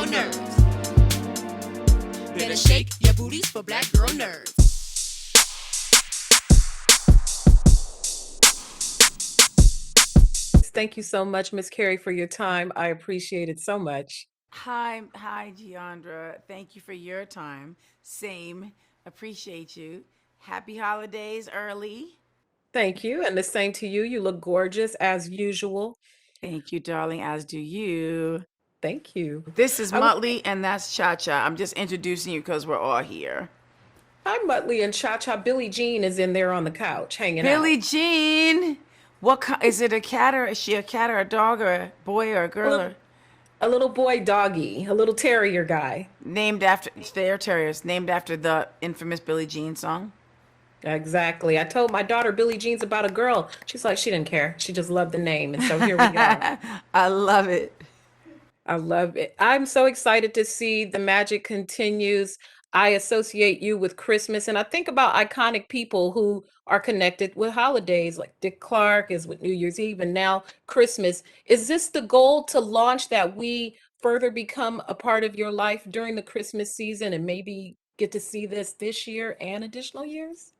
nerves. Better shake your booties for black girl nerves. Thank you so much, Miss Carey, for your time. I appreciate it so much. Hi, Jeandra. Thank you for your time. Same. Appreciate you. Happy holidays early. Thank you. And the same to you. You look gorgeous as usual. Thank you, darling, as do you. Thank you. This is I was Muttley, and that's Cha Cha. I'm just introducing you because we're all here. Hi, Muttley and Cha Cha. Billie Jean is in there on the couch hanging out. Billie Jean. Is it a cat or is she a cat or a dog or a boy or a A girl little or a little boy doggy, a little terrier guy. named after their terriers, named after the infamous Billie Jean song? Exactly. I told my daughter Billie Jean's about a girl. She's like, she didn't care. She just loved the name. And so here we are. I love it. I love it. I'm so excited to see the magic continues. I associate you with Christmas, and I think about iconic people who are connected with holidays, like Dick Clark is with New Year's Eve, and now Christmas. Is this the goal to launch that we further become a part of your life during the Christmas season and maybe get to see this year and additional years?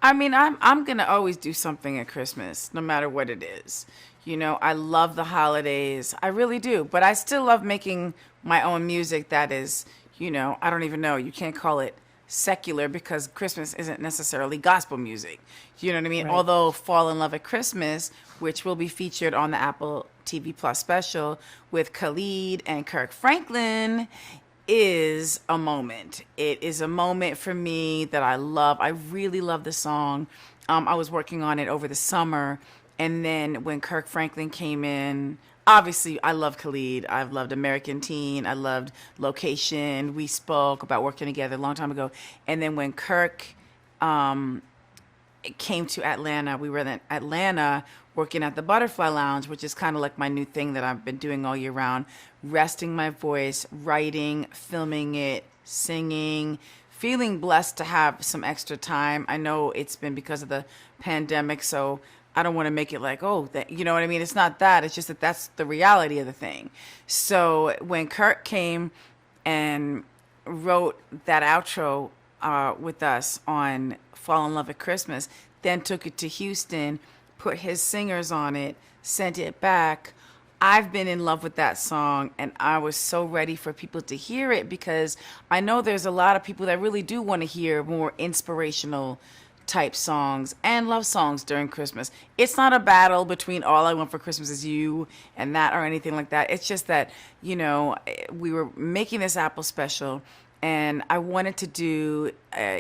I mean, I'm gonna always do something at Christmas, no matter what it is. You know, I love the holidays. I really do. But I still love making my own music that is, I don't even know. You can't call it secular because Christmas isn't necessarily gospel music. You know what I mean? Right. Although Fall in Love at Christmas, which will be featured on the Apple TV Plus special with Khalid and Kirk Franklin, is a moment. It is a moment for me that I love. I really love the song. I was working on it over the summer, and then when Kirk Franklin came in, obviously I love Khalid. I've loved American Teen. I loved Location. We spoke about working together a long time ago, and then when Kirk um, came to Atlanta. We were in Atlanta working at the Butterfly Lounge, which is kind of like my new thing that I've been doing all year round, resting my voice, writing, filming it, singing, feeling blessed to have some extra time. I know it's been because of the pandemic, so I don't want to make it like, oh, that, you know what I mean? It's not that. It's just that that's the reality of the thing. So when Kurt came and wrote that outro with us on Fall in Love at Christmas, then took it to Houston, put his singers on it, sent it back. I've been in love with that song, and I was so ready for people to hear it because I know there's a lot of people that really do want to hear more inspirational type songs and love songs during Christmas. It's not a battle between All I Want for Christmas Is You and that or anything like that. It's just that, we were making this Apple special and I wanted to do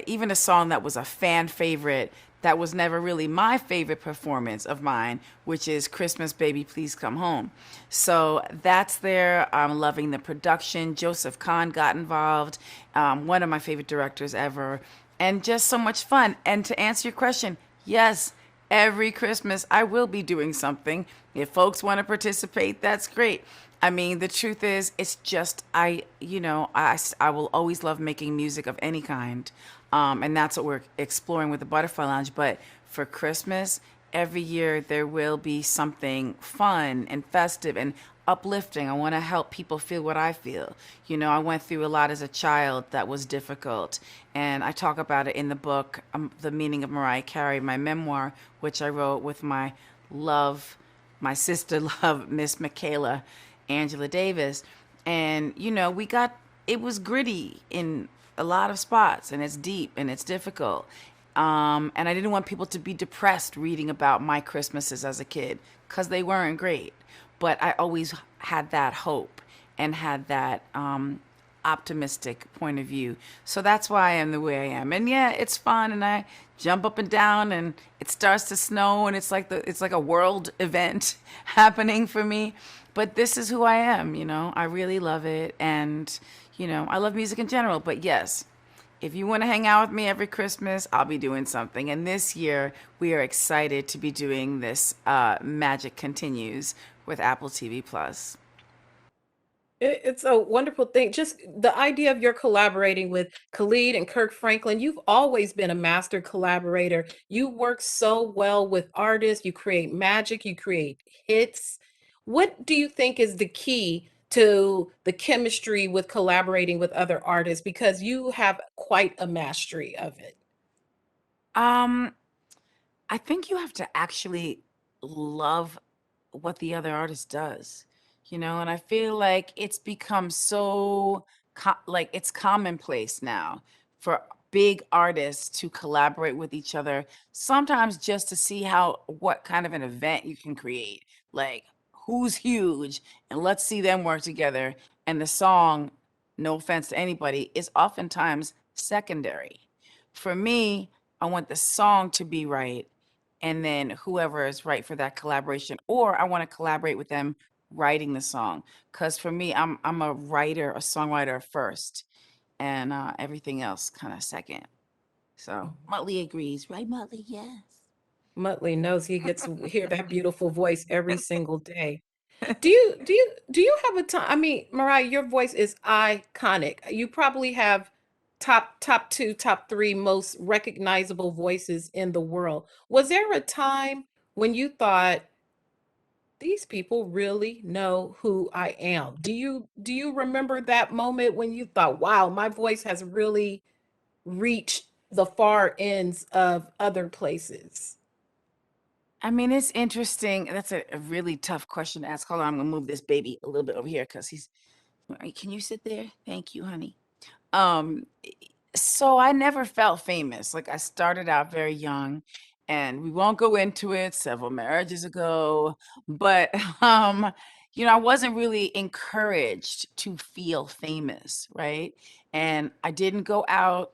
even a song that was a fan favorite that was never really my favorite performance of mine, which is Christmas Baby Please Come Home. So that's there. I'm loving the production. Joseph Kahn got involved, one of my favorite directors ever, and just so much fun. And to answer your question, yes, every Christmas I will be doing something. If folks want to participate, that's great. I mean, the truth is, it's just, I will always love making music of any kind. And that's what we're exploring with the Butterfly Lounge. But for Christmas, every year there will be something fun and festive and uplifting. I want to help people feel what I feel. I went through a lot as a child that was difficult. And I talk about it in the book, The Meaning of Mariah Carey, my memoir, which I wrote with my sister love, Miss Michaela Angela Davis. And, it was gritty in a lot of spots and it's deep and it's difficult. And I didn't want people to be depressed reading about my Christmases as a kid because they weren't great. But I always had that hope and had that optimistic point of view. So that's why I am the way I am. And yeah, it's fun and I jump up and down and it starts to snow and it's like a world event happening for me. But this is who I am, I really love it. And, I love music in general. But yes, if you want to hang out with me every Christmas, I'll be doing something. And this year, we are excited to be doing this Magic Continues with Apple TV Plus. It's a wonderful thing. Just the idea of your collaborating with Khalid and Kirk Franklin. You've always been a master collaborator. You work so well with artists. You create magic, you create hits. What do you think is the key to the chemistry with collaborating with other artists? Because you have quite a mastery of it. Um, I think you have to actually love what the other artist does, and I feel like it's become so like it's commonplace now for big artists to collaborate with each other, sometimes just to see what kind of an event you can create. Like, who's huge, and let's see them work together. And the song, no offense to anybody, is oftentimes secondary. For me, I want the song to be right, and then whoever is right for that collaboration, or I want to collaborate with them writing the song. Because for me, I'm a writer, a songwriter first, and everything else kind of second. So Muttley agrees, right, Muttley? Yes. Muttley knows he gets to hear that beautiful voice every single day. Do you have a time? I mean, Mariah, your voice is iconic. You probably have top two, top three most recognizable voices in the world. Was there a time when you thought these people really know who I am? Do you remember that moment when you thought, wow, my voice has really reached the far ends of other places? I mean, it's interesting. That's a really tough question to ask. Hold on, I'm gonna move this baby a little bit over here because he's. Can you sit there? Thank you, honey. Um, so I never felt famous. Like, I started out very young, and we won't go into it, several marriages ago, but I wasn't really encouraged to feel famous, right? And I didn't go out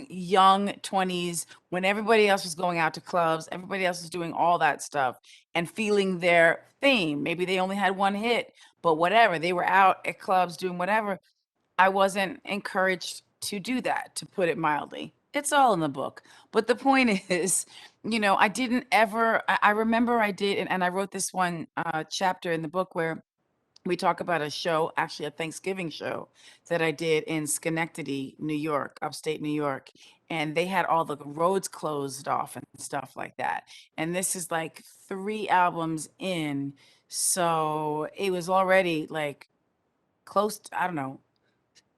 young 20s when everybody else was going out to clubs, everybody else was doing all that stuff and feeling their fame. Maybe they only had one hit, but whatever. They were out at clubs doing whatever. I wasn't encouraged to do that, to put it mildly. It's all in the book. But the point is, I didn't ever, I remember I did, and I wrote this one chapter in the book where we talk about a show, actually a Thanksgiving show that I did in Schenectady, New York, upstate New York. And they had all the roads closed off and stuff like that. And this is like 3 albums in. So it was already like close to, I don't know,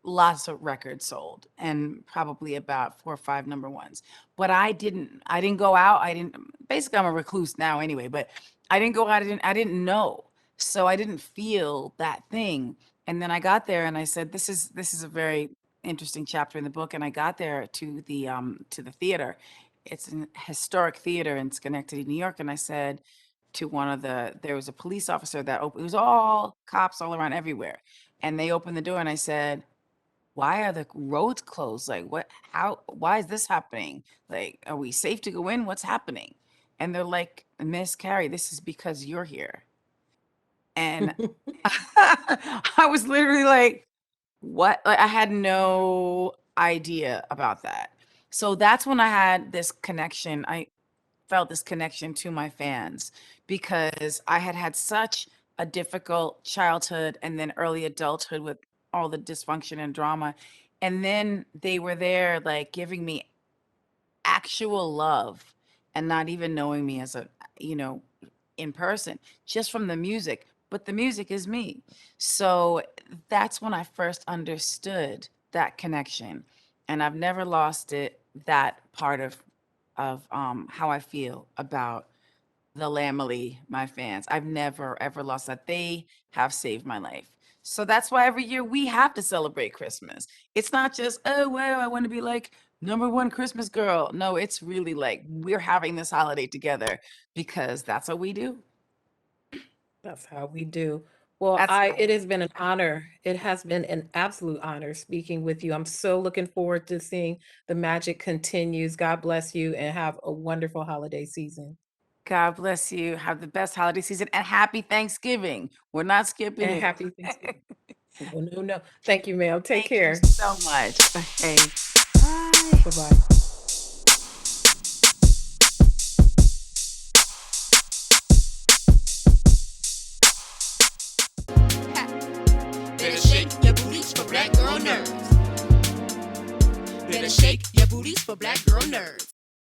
lots of records sold and probably about 4 or 5 number ones. But I didn't go out. Basically, I'm a recluse now anyway, but I didn't go out. I didn't know. So I didn't feel that thing. And then I got there and I said, this is a very interesting chapter in the book. And I got there to the theater. It's an historic theater in Schenectady, New York. And I said to there was a police officer that opened, it was all cops all around everywhere. And they opened the door and I said, why are the roads closed? Like, why is this happening? Like, are we safe to go in? What's happening? And they're like, Miss Carey, this is because you're here. And I was literally like, what? Like, I had no idea about that. So that's when I had this connection. I felt this connection to my fans because I had had such a difficult childhood and then early adulthood with all the dysfunction and drama. And then they were there, like, giving me actual love and not even knowing me as you know, in person, just from the music. But the music is me. So that's when I first understood that connection. And I've never lost it, that part of how I feel about the Lamely, my fans. I've never ever lost that. They have saved my life. So that's why every year we have to celebrate Christmas. It's not just, oh, well, I want to be like number one Christmas girl. No, it's really like we're having this holiday together because that's what we do. That's how we do. Well, That's it has been an honor. It has been an absolute honor speaking with you. I'm so looking forward to seeing the magic continues. God bless you and have a wonderful holiday season. God bless you. Have the best holiday season and happy Thanksgiving. We're not skipping And it. happy Thanksgiving. No, no, no. Thank you, ma'am. Take Thank you care. so much. Okay. Bye. Bye-bye. Better shake your booties for black girl nerves. Better shake your booties for black girl nerves.